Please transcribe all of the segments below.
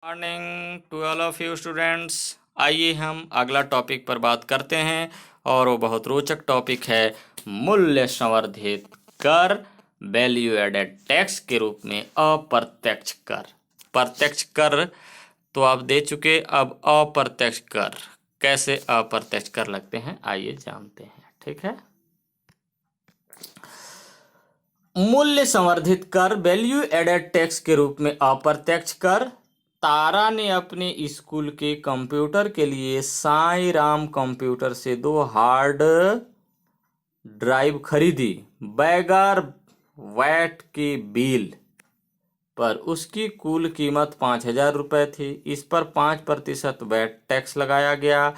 Morning to all of you students. आइए हम अगला टॉपिक पर बात करते हैं और वो बहुत रोचक टॉपिक है मूल्य संवर्धित कर, वैल्यू एडेड टैक्स के रूप में अप्रत्यक्ष कर। प्रत्यक्ष कर तो आप दे चुके, अब अप्रत्यक्ष कर कैसे अप्रत्यक्ष कर लगते हैं आइए जानते हैं। ठीक है, मूल्य संवर्धित कर, वैल्यू एडेड टैक्स के रूप में अप्रत्यक्ष कर। तारा ने अपने स्कूल के कंप्यूटर के लिए साईं राम कंप्यूटर से 2 हार्ड ड्राइव खरीदी। बगैर वैट के बिल पर उसकी कुल कीमत 5,000 रुपये थी। इस पर 5% वैट टैक्स लगाया गया।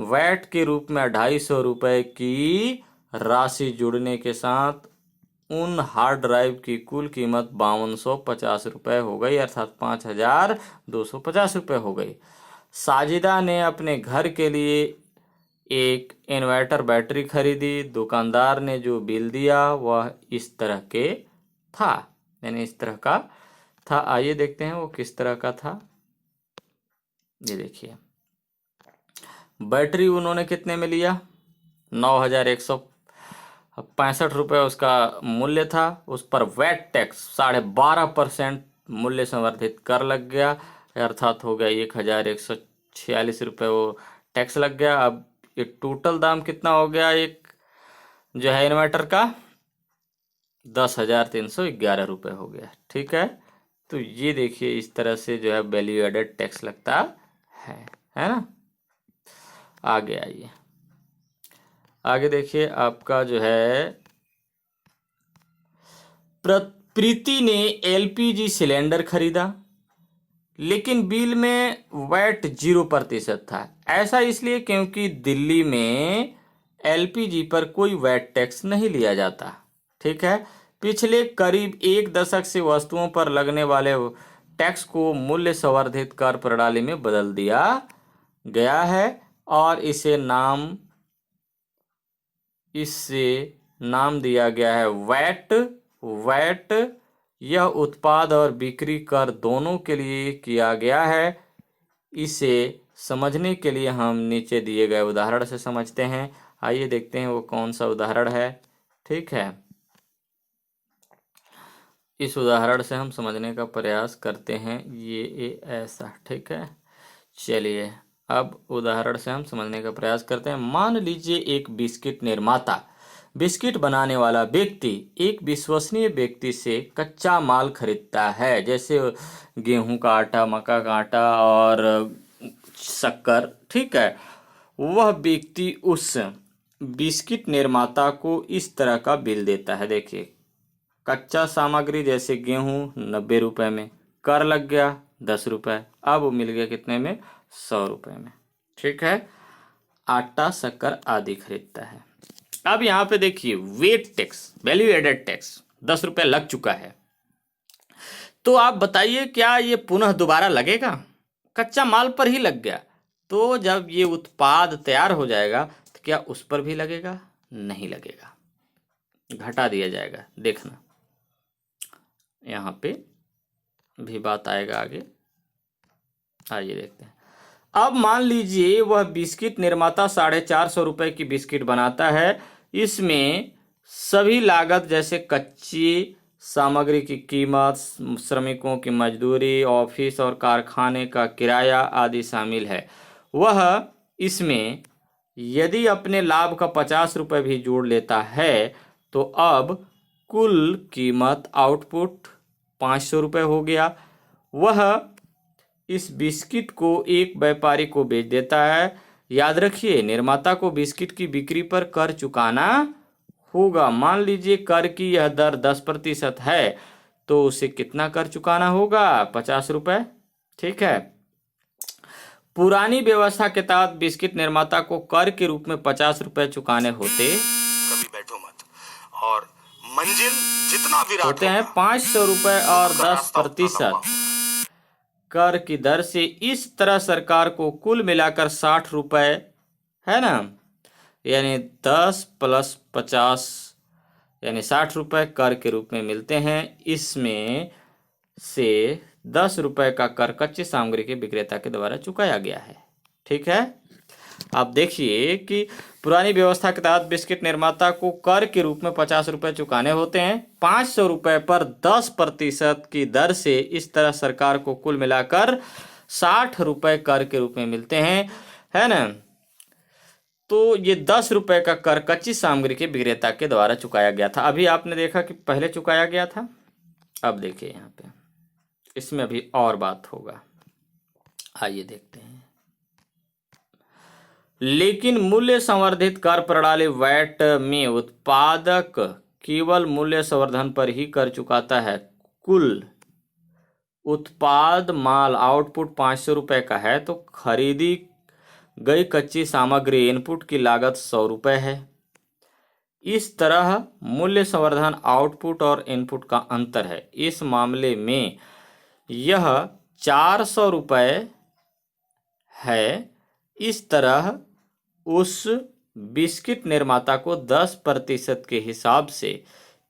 वैट के रूप में 250 रुपये की राशि जुड़ने के साथ उन हार्ड ड्राइव की कुल कीमत 5250 रुपये हो गई, अर्थात 5,250 रुपये हो गई। साजिदा ने अपने घर के लिए एक इन्वर्टर बैटरी खरीदी। दुकानदार ने जो बिल दिया वह इस तरह के था, यानी इस तरह का था। आइए देखते हैं वो किस तरह का था। ये देखिए, बैटरी उन्होंने कितने में लिया? 9,165 रुपये उसका मूल्य था। उस पर वैट टैक्स 12.5% मूल्य संवर्धित कर लग गया, अर्थात हो गया 1,146 रुपये वो टैक्स लग गया। अब ये टोटल दाम कितना हो गया एक जो है इन्वर्टर का? 10,311 रुपये हो गया। ठीक है, तो ये देखिए इस तरह से जो है वैल्यू एडेड टैक्स लगता है ना। आगे आइए, आगे देखिए आपका जो है प्रीति ने एलपीजी सिलेंडर खरीदा, लेकिन बिल में वैट 0% था। ऐसा इसलिए क्योंकि दिल्ली में एलपीजी पर कोई वैट टैक्स नहीं लिया जाता। ठीक है, पिछले करीब 1 दशक से वस्तुओं पर लगने वाले टैक्स को मूल्य संवर्धित कर प्रणाली में बदल दिया गया है और इससे नाम दिया गया है वैट। यह उत्पाद और बिक्री कर दोनों के लिए किया गया है। इसे समझने के लिए हम नीचे दिए गए उदाहरण से समझते हैं। आइए देखते हैं वो कौन सा उदाहरण है। ठीक है, इस उदाहरण से हम समझने का प्रयास करते हैं। ये ऐसा, ठीक है, चलिए अब उदाहरण से हम समझने का प्रयास करते हैं। मान लीजिए एक बिस्किट निर्माता, बिस्किट बनाने वाला व्यक्ति एक विश्वसनीय व्यक्ति से कच्चा माल खरीदता है, जैसे गेहूं का आटा, मक्का का आटा और शक्कर। ठीक है, वह व्यक्ति उस बिस्किट निर्माता को इस तरह का बिल देता है। देखिए, कच्चा सामग्री जैसे गेहूं 90 रुपये में, कर लग गया 10 रुपये, अब वो मिल गया कितने में? 100 रुपये में। ठीक है, आटा, शक्कर आदि खरीदता है। अब यहाँ पे देखिए VAT tax, value added tax 10 रुपये लग चुका है। तो आप बताइए क्या ये पुनः दोबारा लगेगा? कच्चा माल पर ही लग गया, तो जब ये उत्पाद तैयार हो जाएगा तो क्या उस पर भी लगेगा? नहीं लगेगा, घटा दिया जाएगा। देखना यहाँ पे भी बात आएगा आगे। आइए देखते हैं। अब मान लीजिए वह बिस्किट निर्माता 450 रुपये की बिस्किट बनाता है। इसमें सभी लागत जैसे कच्ची सामग्री की कीमत, श्रमिकों की मजदूरी, ऑफिस और कारखाने का किराया आदि शामिल है। वह इसमें यदि अपने लाभ का 50 रुपये भी जोड़ लेता है तो अब कुल कीमत आउटपुट 500 रुपये हो गया। वह इस बिस्किट को एक व्यापारी को बेच देता है। याद रखिए, निर्माता को बिस्किट की बिक्री पर कर चुकाना होगा। मान लीजिए कर की यह दर 10% है, तो उसे कितना कर चुकाना होगा? 50 रुपये। ठीक है, पुरानी व्यवस्था के तहत बिस्किट निर्माता को कर के रूप में 50 रुपये चुकाने होते, कभी बैठो मत, और मंजिल जितना विराट होते हैं 500 रुपये और 10% कर की दर से। इस तरह सरकार को कुल मिलाकर 60 रुपये, है ना, यानी 10 + 50 यानी 60 रुपये कर के रूप में मिलते हैं। इसमें से ₹10 का कर कच्ची सामग्री के विक्रेता के द्वारा चुकाया गया है। ठीक है, आप देखिए कि पुरानी व्यवस्था के तहत बिस्किट निर्माता को कर के रूप में ₹50 चुकाने होते हैं। ₹500 पर 10% की दर से इस तरह सरकार को कुल मिलाकर ₹60 कर के रूप में मिलते हैं, है ना। तो ये ₹10 का कर कच्ची सामग्री के विक्रेता के द्वारा चुकाया गया था। अभी आपने देखा कि पहले चुकाया गया था, अब देखिए यहाँ पे इसमें अभी और बात होगा, आइए देखते हैं। लेकिन मूल्य संवर्धित कर प्रणाली वैट में उत्पादक केवल मूल्य संवर्धन पर ही कर चुकाता है। कुल उत्पाद माल आउटपुट ₹500 का है तो खरीदी गई कच्ची सामग्री इनपुट की लागत ₹100 है। इस तरह मूल्य संवर्धन आउटपुट और इनपुट का अंतर है। इस मामले में यह ₹400 है। इस तरह उस बिस्किट निर्माता को 10% के हिसाब से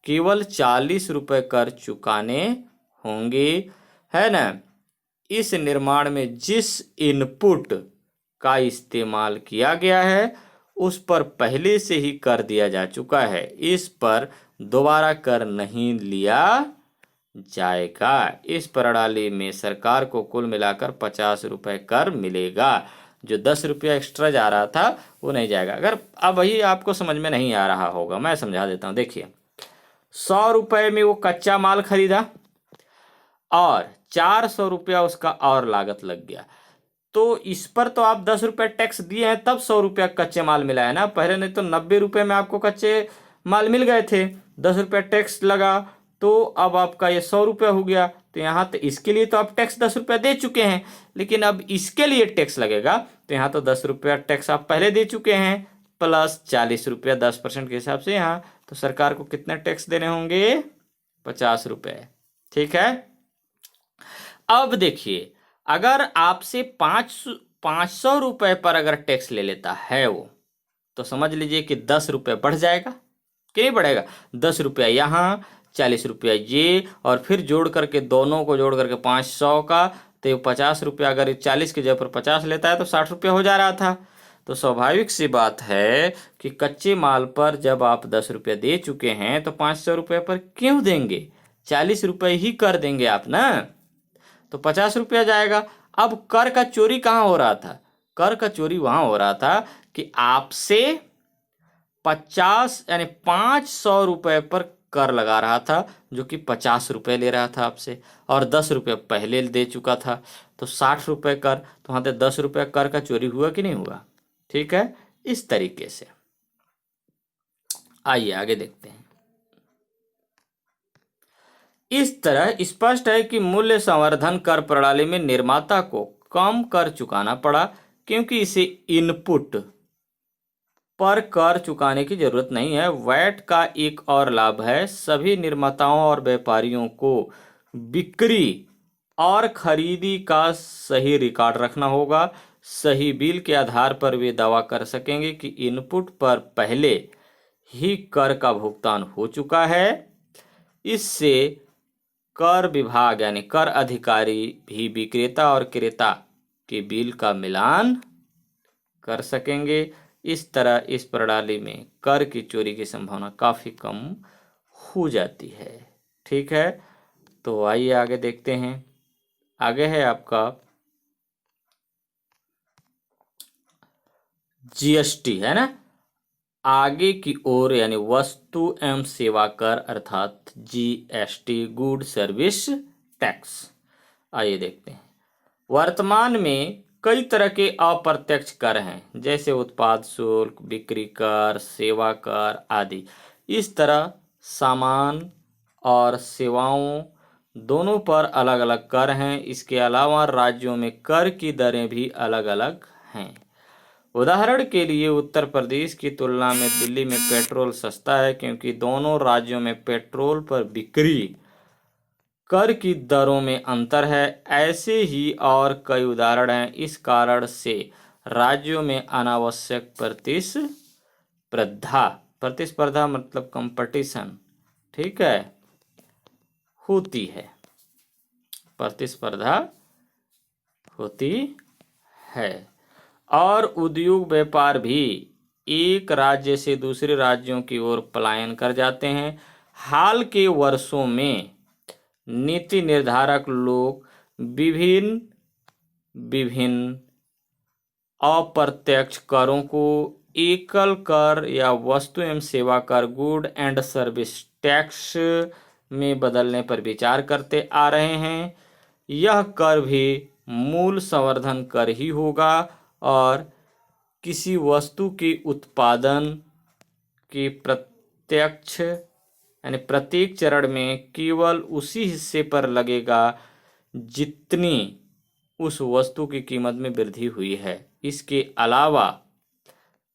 केवल ₹40 कर चुकाने होंगे, है ना। इस निर्माण में जिस इनपुट का इस्तेमाल किया गया है उस पर पहले से ही कर दिया जा चुका है। इस पर दोबारा कर नहीं लिया जाएगा। इस प्रणाली में सरकार को कुल मिलाकर ₹50 कर मिलेगा। जो ₹10 एक्स्ट्रा जा रहा था वो नहीं जाएगा। अगर अब वही आपको समझ में नहीं आ रहा होगा, मैं समझा देता हूँ। देखिए, ₹100 में वो कच्चा माल खरीदा और ₹400 उसका और लागत लग गया, तो इस पर तो आप ₹10 टैक्स दिए हैं, तब ₹100 कच्चे माल मिला है ना। पहले नहीं तो ₹90 में आपको कच्चे माल मिल गए थे, ₹10 टैक्स लगा तो अब आपका ये ₹100 हो गया। तो यहाँ तो इसके लिए तो आप टैक्स ₹10 दे चुके हैं, लेकिन अब इसके लिए टैक्स लगेगा तो यहाँ तो ₹10 टैक्स आप पहले दे चुके हैं प्लस ₹40 10% के हिसाब से। यहाँ तो सरकार को कितने टैक्स देने होंगे? ₹50। ठीक है, अब देखिए, अगर आपसे ₹500 पर अगर टैक्स ले लेता है वो, तो समझ लीजिए कि ₹10 बढ़ जाएगा कि नहीं बढ़ेगा? ₹10 यहाँ, ₹40 ये, और फिर जोड़ करके दोनों को जोड़ करके 500 का, तो ₹50। अगर 40 की जगह पर 50 लेता है तो ₹60 हो जा रहा था। तो स्वाभाविक सी बात है कि कच्चे माल पर जब आप ₹10 दे चुके हैं तो ₹500 पर क्यों देंगे? ₹40 ही कर देंगे आप ना, तो ₹50 जाएगा। अब कर का चोरी कहाँ हो रहा था? कर का चोरी वहां हो रहा था कि आपसे 50 यानी ₹500 पर कर लगा रहा था, जो कि ₹50 ले रहा था आपसे, और ₹10 पहले दे चुका था, तो ₹60 कर, तो वहां पे ₹10 कर का चोरी हुआ कि नहीं हुआ? ठीक है, इस तरीके से। आइए आगे देखते हैं। इस तरह स्पष्ट है कि मूल्य संवर्धन कर प्रणाली में निर्माता को कम कर चुकाना पड़ा, क्योंकि इसे इनपुट पर कर चुकाने की जरूरत नहीं है। वैट का एक और लाभ है, सभी निर्माताओं और व्यापारियों को बिक्री और खरीदी का सही रिकॉर्ड रखना होगा। सही बिल के आधार पर वे दावा कर सकेंगे कि इनपुट पर पहले ही कर का भुगतान हो चुका है। इससे कर विभाग यानी कर अधिकारी भी विक्रेता और क्रेता के बिल का मिलान कर सकेंगे। इस तरह इस प्रणाली में कर की चोरी की संभावना काफी कम हो जाती है। ठीक है, तो आइए आगे देखते हैं। आगे है आपका जीएसटी, है ना। आगे की ओर यानी वस्तु एवं सेवा कर अर्थात जीएसटी, गुड सर्विस टैक्स। आइए देखते हैं। वर्तमान में कई तरह के अप्रत्यक्ष कर हैं, जैसे उत्पाद शुल्क, बिक्री कर, सेवा कर आदि। इस तरह सामान और सेवाओं दोनों पर अलग अलग कर हैं। इसके अलावा राज्यों में कर की दरें भी अलग अलग हैं। उदाहरण के लिए उत्तर प्रदेश की तुलना में दिल्ली में पेट्रोल सस्ता है, क्योंकि दोनों राज्यों में पेट्रोल पर बिक्री कर की दरों में अंतर है। ऐसे ही और कई उदाहरण हैं। इस कारण से राज्यों में अनावश्यक प्रतिस्पर्धा मतलब कंपटीशन, ठीक है, होती है। प्रतिस्पर्धा होती है। और उद्योग व्यापार भी एक राज्य से दूसरे राज्यों की ओर पलायन कर जाते हैं। हाल के वर्षों में नीति निर्धारक लोग विभिन्न विभिन्न अप्रत्यक्ष करों को एकल कर या वस्तु एवं सेवा कर गुड एंड सर्विस टैक्स में बदलने पर विचार करते आ रहे हैं। यह कर भी मूल संवर्धन कर ही होगा और किसी वस्तु के उत्पादन के प्रत्यक्ष यानी प्रत्येक चरण में केवल उसी हिस्से पर लगेगा जितनी उस वस्तु की कीमत में वृद्धि हुई है। इसके अलावा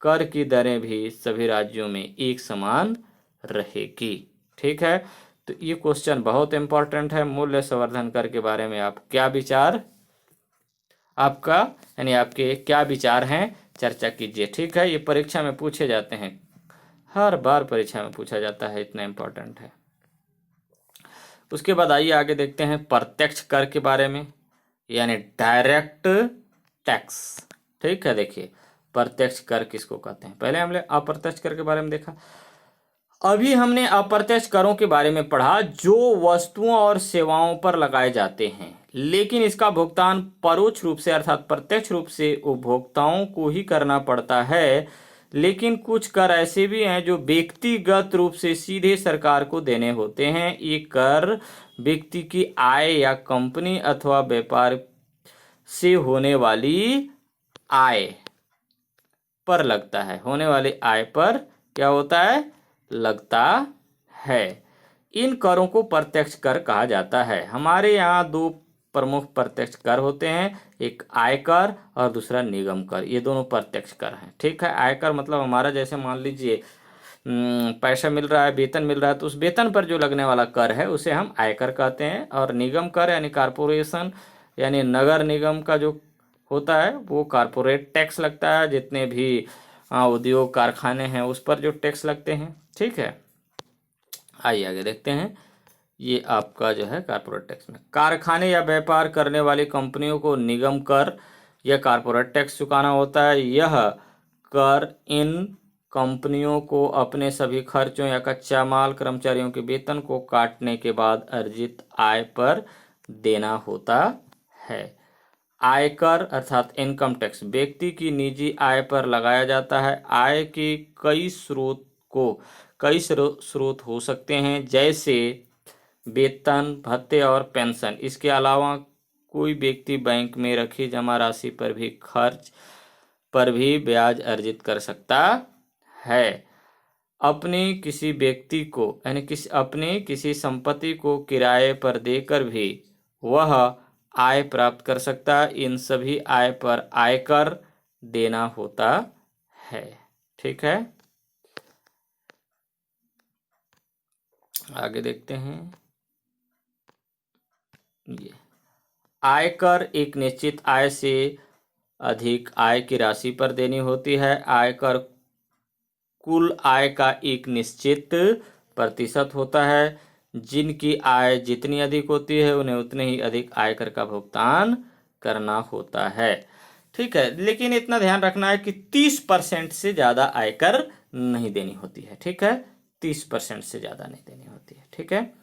कर की दरें भी सभी राज्यों में एक समान रहेगी। ठीक है, तो ये क्वेश्चन बहुत इंपॉर्टेंट है। मूल्य संवर्धन कर के बारे में आप क्या विचार, आपका यानी आपके क्या विचार हैं, चर्चा कीजिए। ठीक है, ये परीक्षा में पूछे जाते हैं, हर बार परीक्षा में पूछा जाता है, इतना इंपॉर्टेंट है। उसके बाद आइए आगे देखते हैं प्रत्यक्ष कर के बारे में, यानी डायरेक्ट टैक्स। ठीक है, देखिए प्रत्यक्ष कर किसको कहते हैं। पहले हमने अप्रत्यक्ष कर के बारे में देखा, अभी हमने अप्रत्यक्ष करों के बारे में पढ़ा जो वस्तुओं और सेवाओं पर लगाए जाते हैं, लेकिन इसका भुगतान परोक्ष रूप से अर्थात प्रत्यक्ष रूप से उपभोक्ताओं को ही करना पड़ता है। लेकिन कुछ कर ऐसे भी हैं जो व्यक्तिगत रूप से सीधे सरकार को देने होते हैं। ये कर व्यक्ति की आय या कंपनी अथवा व्यापार से होने वाली आय पर लगता है, होने वाली आय पर क्या होता है, लगता है। इन करों को प्रत्यक्ष कर कहा जाता है। हमारे यहाँ दो प्रमुख प्रत्यक्ष कर होते हैं, एक आयकर और दूसरा निगम कर। ये दोनों प्रत्यक्ष कर हैं। ठीक है, आयकर मतलब हमारा जैसे मान लीजिए पैसा मिल रहा है, वेतन मिल रहा है, तो उस वेतन पर जो लगने वाला कर है उसे हम आयकर कहते हैं। और निगम कर यानी कारपोरेशन यानी नगर निगम का जो होता है वो कारपोरेट टैक्स लगता है। जितने भी उद्योग कारखाने हैं उस पर जो टैक्स लगते हैं। ठीक है, आइए आगे देखते हैं। ये आपका जो है कारपोरेट टैक्स में कारखाने या व्यापार करने वाली कंपनियों को निगम कर या कारपोरेट टैक्स चुकाना होता है। यह कर इन कंपनियों को अपने सभी खर्चों या कच्चा माल, कर्मचारियों के वेतन को काटने के बाद अर्जित आय पर देना होता है। आयकर अर्थात इनकम टैक्स व्यक्ति की निजी आय पर लगाया जाता है। आय के कई स्रोत हो सकते हैं, जैसे वेतन, भत्ते और पेंशन। इसके अलावा कोई व्यक्ति बैंक में रखी जमा राशि पर भी ब्याज अर्जित कर सकता है। अपने किसी व्यक्ति को यानी अपने किसी संपत्ति को किराए पर देकर भी वह आय प्राप्त कर सकता है। इन सभी आय पर आयकर देना होता है। ठीक है, आगे देखते हैं। ये आयकर एक निश्चित आय से अधिक आय की राशि पर देनी होती है। आयकर कुल आय का एक निश्चित प्रतिशत होता है। जिनकी आय जितनी अधिक होती है उन्हें उतने ही अधिक आयकर का भुगतान करना होता है। ठीक है, लेकिन इतना ध्यान रखना है कि 30% से ज़्यादा आयकर नहीं देनी होती है। ठीक है, 30% से ज़्यादा नहीं देनी होती है। ठीक है,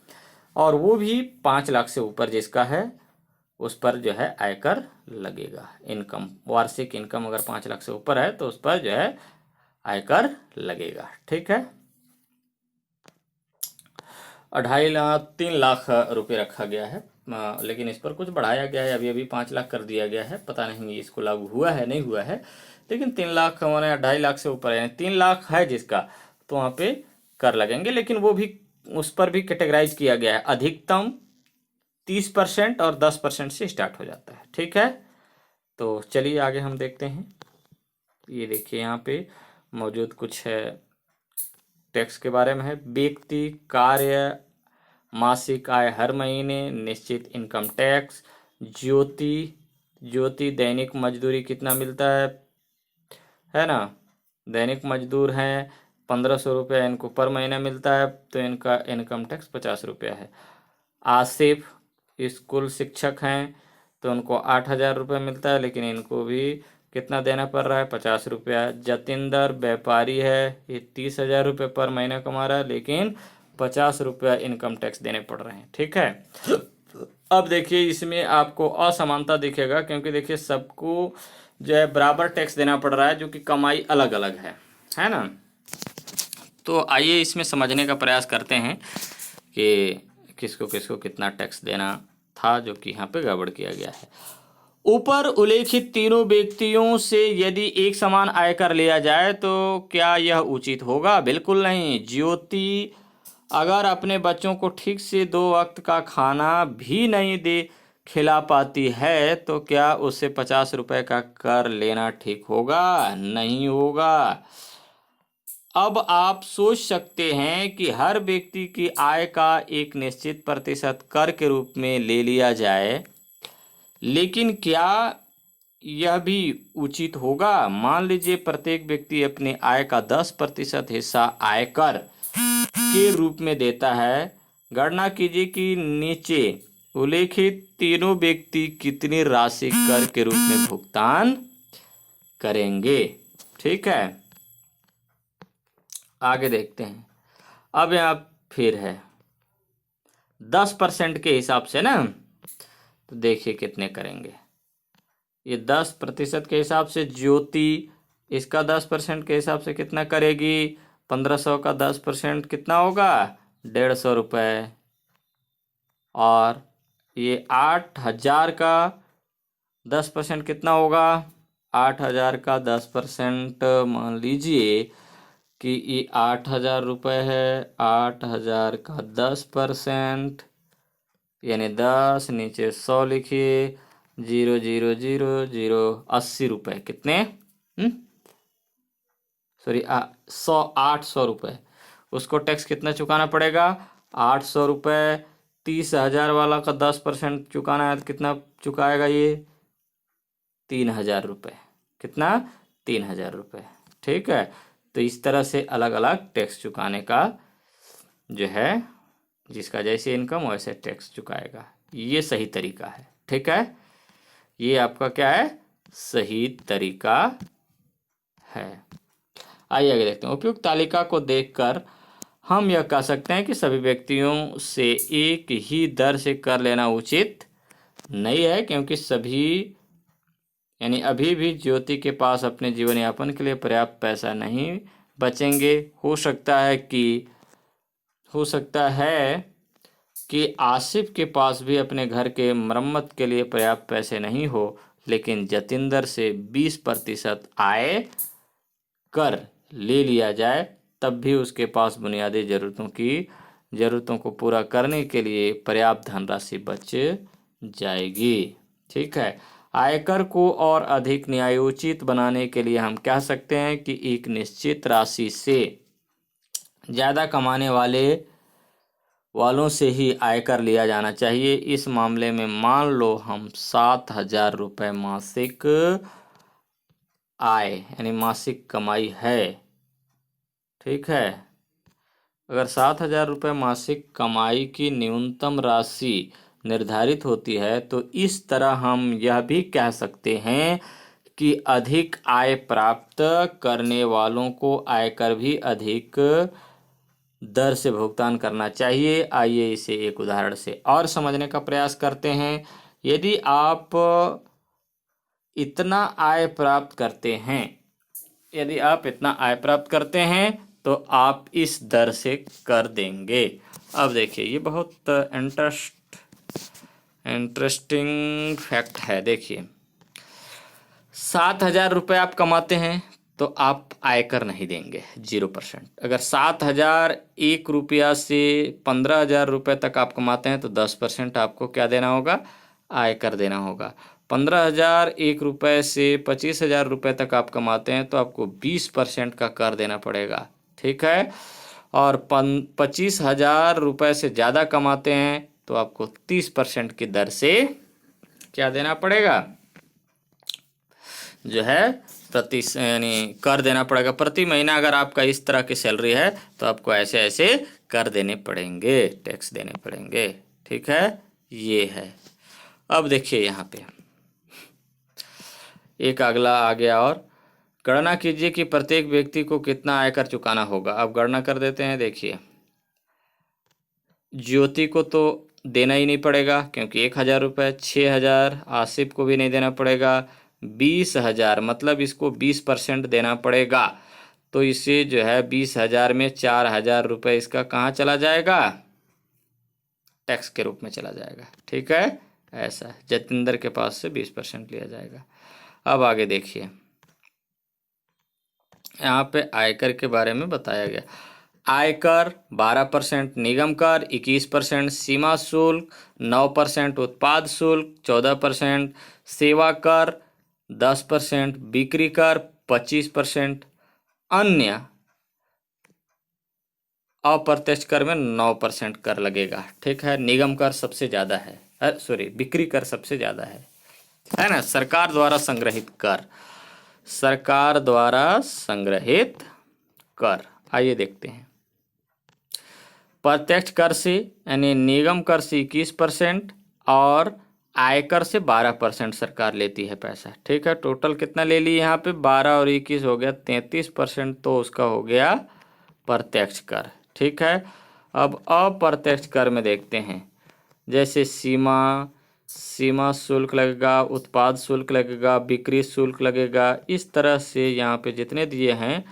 और वो भी 5 लाख से ऊपर जिसका है उस पर जो है आयकर लगेगा। इनकम, वार्षिक इनकम अगर 5 लाख से ऊपर है तो उस पर जो है आयकर लगेगा। ठीक है, 3 लाख रुपए रखा गया है, लेकिन इस पर कुछ बढ़ाया गया है। अभी 5 लाख कर दिया गया है, पता नहीं इसको लागू हुआ है नहीं हुआ है, लेकिन 3 लाख मैंने 2.5 लाख से ऊपर है, 3 लाख है जिसका, तो वहाँ पे कर लगेंगे। लेकिन वो भी उस पर भी कैटेगराइज किया गया है, अधिकतम 30% और 10% से स्टार्ट हो जाता है। ठीक है, तो चलिए आगे हम देखते हैं। ये देखिए यहाँ पे मौजूद कुछ है टैक्स के बारे में है। व्यक्ति, कार्य, मासिक आय हर महीने, निश्चित इनकम टैक्स, ज्योति दैनिक मजदूरी कितना मिलता है ना, दैनिक मजदूर हैं 1500 रुपया इनको पर महीना मिलता है, तो इनका इनकम टैक्स 50 रुपया है। आसिफ स्कूल शिक्षक हैं तो उनको 8,000 रुपये मिलता है, लेकिन इनको भी कितना देना पड़ रहा है, 50 रुपया। जतिंदर व्यापारी है, ये 30,000 रुपये पर महीना कमा रहा है, लेकिन 50 रुपया इनकम टैक्स देने पड़ रहे हैं। ठीक है, अब देखिए इसमें आपको असमानता दिखेगा, क्योंकि देखिए सबको जो है बराबर टैक्स देना पड़ रहा है, जो कि कमाई अलग अलग है ना। तो आइए इसमें समझने का प्रयास करते हैं कि किसको किसको कितना टैक्स देना था, जो कि यहाँ पे गड़बड़ किया गया है। ऊपर उल्लेखित तीनों व्यक्तियों से यदि एक समान आयकर लिया जाए तो क्या यह उचित होगा? बिल्कुल नहीं। ज्योति अगर अपने बच्चों को ठीक से 2 वक्त का खाना भी नहीं दे खिला पाती है तो क्या उससे 50 रुपए का कर लेना ठीक होगा? नहीं होगा। अब आप सोच सकते हैं कि हर व्यक्ति की आय का एक निश्चित प्रतिशत कर के रूप में ले लिया जाए, लेकिन क्या यह भी उचित होगा? मान लीजिए प्रत्येक व्यक्ति अपने आय का 10% हिस्सा आयकर के रूप में देता है। गणना कीजिए कि नीचे उल्लेखित तीनों व्यक्ति कितनी राशि कर के रूप में भुगतान करेंगे। ठीक है, आगे देखते हैं। अब यहाँ फिर है 10% के हिसाब से ना, तो देखिए कितने करेंगे। ये 10% के हिसाब से ज्योति इसका 10% के हिसाब से कितना करेगी? 1500 का 10% कितना होगा? 150 रुपये। और ये 8,000 का 10% कितना होगा? 8,000 का 10% मान लीजिए कि ये 8,000 रुपये है। 8,000 का 10% यानी 10, नीचे 100 लिखिए, 0,000,000 80 रुपये। कितने? सॉरी 800 रुपये। उसको टैक्स कितना चुकाना पड़ेगा? 800 रुपये। 30,000 वाला का 10% चुकाना है तो कितना चुकाएगा ये? 3,000 रुपये। कितना? 3,000 रुपये। ठीक है, तो इस तरह से अलग अलग टैक्स चुकाने का जो है, जिसका जैसे इनकम वैसे टैक्स चुकाएगा। ये सही तरीका है। ठीक है, ये आपका क्या है? सही तरीका है। आइए आगे देखते हैं। उपयुक्त तालिका को देखकर हम यह कह सकते हैं कि सभी व्यक्तियों से एक ही दर से कर लेना उचित नहीं है, क्योंकि सभी यानी अभी भी ज्योति के पास अपने जीवन यापन के लिए पर्याप्त पैसा नहीं बचेंगे। हो सकता है कि आसिफ के पास भी अपने घर के मरम्मत के लिए पर्याप्त पैसे नहीं हो, लेकिन जतिंदर से 20% आय कर ले लिया जाए तब भी उसके पास बुनियादी ज़रूरतों को पूरा करने के लिए पर्याप्त धनराशि बच जाएगी। ठीक है, आयकर को और अधिक न्यायोचित बनाने के लिए हम कह सकते हैं कि एक निश्चित राशि से ज़्यादा कमाने वालों से ही आयकर लिया जाना चाहिए। इस मामले में मान लो हम 7,000 रुपये मासिक आय यानी मासिक कमाई है। ठीक है, अगर 7,000 रुपये मासिक कमाई की न्यूनतम राशि निर्धारित होती है तो इस तरह हम यह भी कह सकते हैं कि अधिक आय प्राप्त करने वालों को आयकर भी अधिक दर से भुगतान करना चाहिए। आइए इसे एक उदाहरण से और समझने का प्रयास करते हैं। यदि आप इतना आय प्राप्त करते हैं तो आप इस दर से कर देंगे। अब देखिए ये बहुत इंटरेस्टिंग फैक्ट है। देखिए 7,000 रुपये आप कमाते हैं तो आप आयकर नहीं देंगे, 0%। अगर 7,001 रुपया से 15,000 रुपये तक आप कमाते हैं तो 10% आपको क्या देना होगा? आयकर देना होगा। 15,001 रुपये से 25,000 रुपये तक आप कमाते हैं तो आपको 20% का कर देना पड़ेगा। ठीक है, और 25,000 रुपये से ज़्यादा कमाते हैं तो आपको 30% की दर से क्या देना पड़ेगा? जो है यानी कर देना पड़ेगा। प्रति महीना अगर आपका इस तरह की सैलरी है तो आपको ऐसे ऐसे कर देने पड़ेंगे, टैक्स देने पड़ेंगे। ठीक है, ये है। अब देखिए यहाँ पे एक अगला आ गया, और गणना कीजिए कि प्रत्येक व्यक्ति को कितना आयकर चुकाना होगा। अब गणना कर देते हैं। देखिए, ज्योति को तो देना ही नहीं पड़ेगा क्योंकि 1,000 रुपये, 6,000 आसिफ को भी नहीं देना पड़ेगा, 20,000 मतलब इसको 20% देना पड़ेगा। तो इसे जो है 20,000 में 4,000 रुपये इसका कहाँ चला जाएगा, टैक्स के रूप में चला जाएगा। ठीक है, ऐसा जतिंदर के पास से 20% लिया जाएगा। अब आगे देखिए, यहाँ पे आयकर के बारे में बताया गया। आयकर 12%, निगम कर 21%, सीमा शुल्क 9%, उत्पाद शुल्क 14%, सेवा कर 10%, बिक्री कर 25%, अन्य अप्रत्यक्ष कर में 9% कर लगेगा। ठीक है, निगम कर सबसे ज़्यादा है, सॉरी बिक्री कर सबसे ज़्यादा है ना। सरकार द्वारा संग्रहित कर, सरकार द्वारा संग्रहित कर, आइए देखते हैं। प्रत्यक्ष कर से यानी निगम कर से 21% और आयकर से 12% सरकार लेती है पैसा। ठीक है, टोटल कितना ले ली यहाँ पे, 12 और 21 हो गया 33%, तो उसका हो गया प्रत्यक्ष कर। ठीक है, अब अप्रत्यक्ष कर में देखते हैं, जैसे सीमा शुल्क लगेगा, उत्पाद शुल्क लगेगा, बिक्री शुल्क लगेगा। इस तरह से यहाँ पे जितने दिए हैं,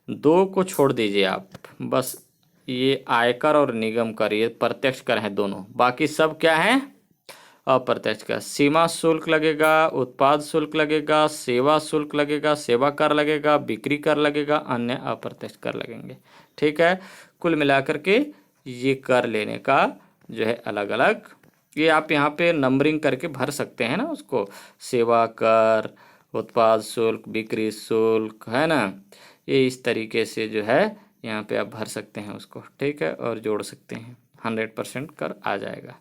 2 को छोड़ दीजिए आप, बस ये आयकर और निगम कर ये प्रत्यक्ष कर हैं दोनों, बाकी सब क्या है, अप्रत्यक्ष कर। सीमा शुल्क लगेगा, उत्पाद शुल्क लगेगा, सेवा शुल्क लगेगा, सेवा कर लगेगा, बिक्री कर लगेगा, अन्य अप्रत्यक्ष कर लगेंगे। ठीक है, कुल मिलाकर के ये कर लेने का जो है अलग अलग, ये आप यहाँ पे नंबरिंग करके भर सकते हैं ना उसको, सेवा कर, उत्पाद शुल्क, बिक्री शुल्क, है ना। ये इस तरीके से जो है यहाँ पे आप भर सकते हैं उसको। ठीक है, और जोड़ सकते हैं, 100% कर आ जाएगा।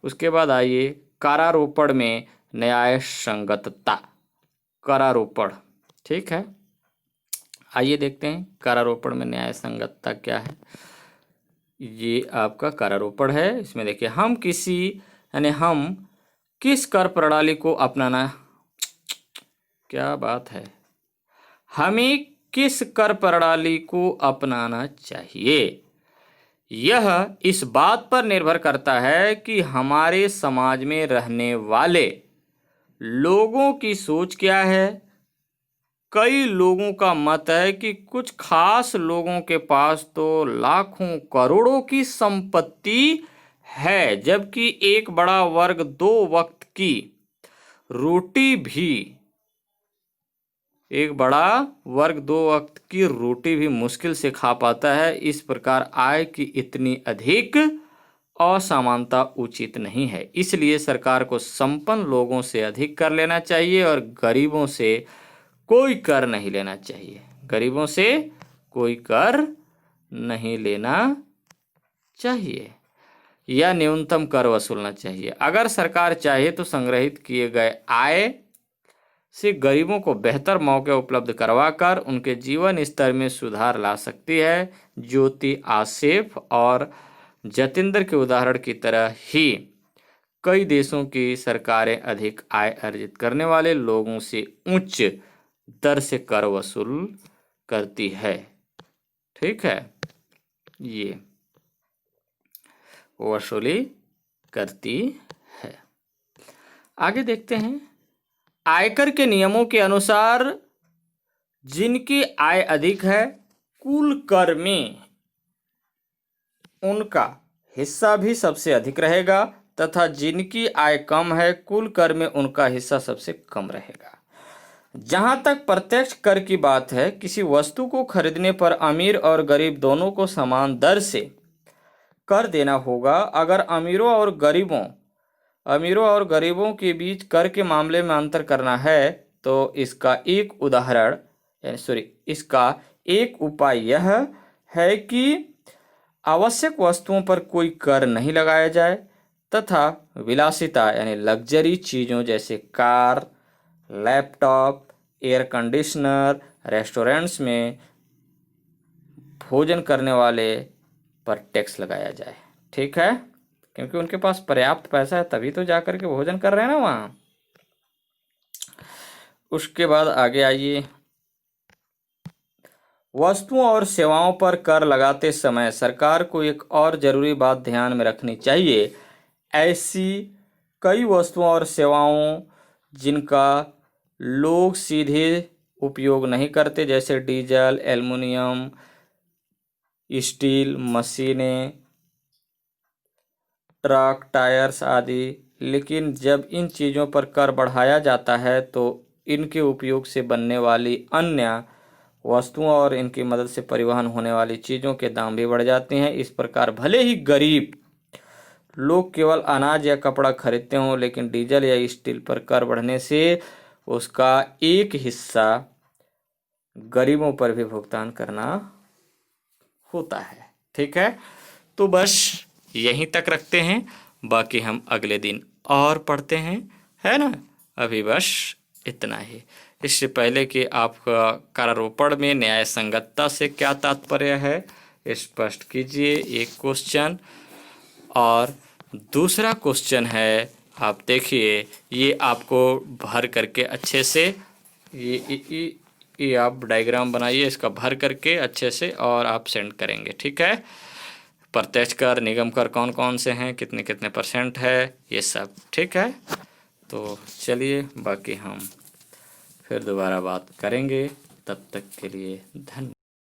उसके बाद आइए करारोपण में न्याय संगतता, करारोपण। ठीक है, आइए देखते हैं करारोपण में न्याय संगतता क्या है। ये आपका करारोपण है। इसमें देखिए, हम किस कर प्रणाली को अपनाना, क्या बात है, हमें किस कर प्रणाली को अपनाना चाहिए, यह इस बात पर निर्भर करता है कि हमारे समाज में रहने वाले लोगों की सोच क्या है। कई लोगों का मत है कि कुछ खास लोगों के पास तो लाखों करोड़ों की संपत्ति है, जबकि एक बड़ा वर्ग 2 वक्त की रोटी भी मुश्किल से खा पाता है। इस प्रकार आय की इतनी अधिक असमानता उचित नहीं है। इसलिए सरकार को संपन्न लोगों से अधिक कर लेना चाहिए और गरीबों से कोई कर नहीं लेना चाहिए। गरीबों से कोई कर नहीं लेना चाहिए या न्यूनतम कर वसूलना चाहिए। अगर सरकार चाहे तो संग्रहित किए गए आय से गरीबों को बेहतर मौके उपलब्ध करवाकर उनके जीवन स्तर में सुधार ला सकती है। ज्योति, आसिफ और जतिंदर के उदाहरण की तरह ही कई देशों की सरकारें अधिक आय अर्जित करने वाले लोगों से उच्च दर से कर वसूल करती है। ठीक है, ये वसूली करती है। आगे देखते हैं, आयकर के नियमों के अनुसार जिनकी आय अधिक है, कुल कर में उनका हिस्सा भी सबसे अधिक रहेगा, तथा जिनकी आय कम है, कुल कर में उनका हिस्सा सबसे कम रहेगा। जहां तक प्रत्यक्ष कर की बात है, किसी वस्तु को खरीदने पर अमीर और गरीब दोनों को समान दर से कर देना होगा। अगर अमीरों और गरीबों के बीच कर के मामले में अंतर करना है तो इसका एक उपाय यह है कि आवश्यक वस्तुओं पर कोई कर नहीं लगाया जाए तथा विलासिता यानी लग्जरी चीज़ों जैसे car, laptop, air conditioner, restaurants में भोजन करने वाले पर टैक्स लगाया जाए। ठीक है, क्योंकि उनके पास पर्याप्त पैसा है, तभी तो जा कर के भोजन कर रहे हैं ना वहाँ। उसके बाद आगे आइए, वस्तुओं और सेवाओं पर कर लगाते समय सरकार को एक और जरूरी बात ध्यान में रखनी चाहिए। ऐसी कई वस्तुओं और सेवाओं जिनका लोग सीधे उपयोग नहीं करते, जैसे डीजल, एल्युमिनियम, स्टील, मशीनें, ट्रक, टायर्स आदि। लेकिन जब इन चीज़ों पर कर बढ़ाया जाता है तो इनके उपयोग से बनने वाली अन्य वस्तुओं और इनकी मदद से परिवहन होने वाली चीज़ों के दाम भी बढ़ जाते हैं। इस प्रकार भले ही गरीब लोग केवल अनाज या कपड़ा खरीदते हों, लेकिन डीजल या स्टील पर कर बढ़ने से उसका एक हिस्सा गरीबों पर भी भुगतान करना होता है। ठीक है, तो बस यहीं तक रखते हैं, बाकी हम अगले दिन और पढ़ते हैं, है ना। अभी बस इतना ही। इससे पहले कि आपका कारारोपण में न्याय संगतता से क्या तात्पर्य है स्पष्ट कीजिए, एक क्वेश्चन। और दूसरा क्वेश्चन है, आप देखिए, ये आपको भर करके अच्छे से ये आप डायग्राम बनाइए इसका भर करके अच्छे से, और आप सेंड करेंगे। ठीक है, प्रत्यक्ष कर, निगम कर कौन कौन से हैं, कितने कितने % है, ये सब। ठीक है, तो चलिए, बाकी हम फिर दोबारा बात करेंगे। तब तक के लिए धन्यवाद।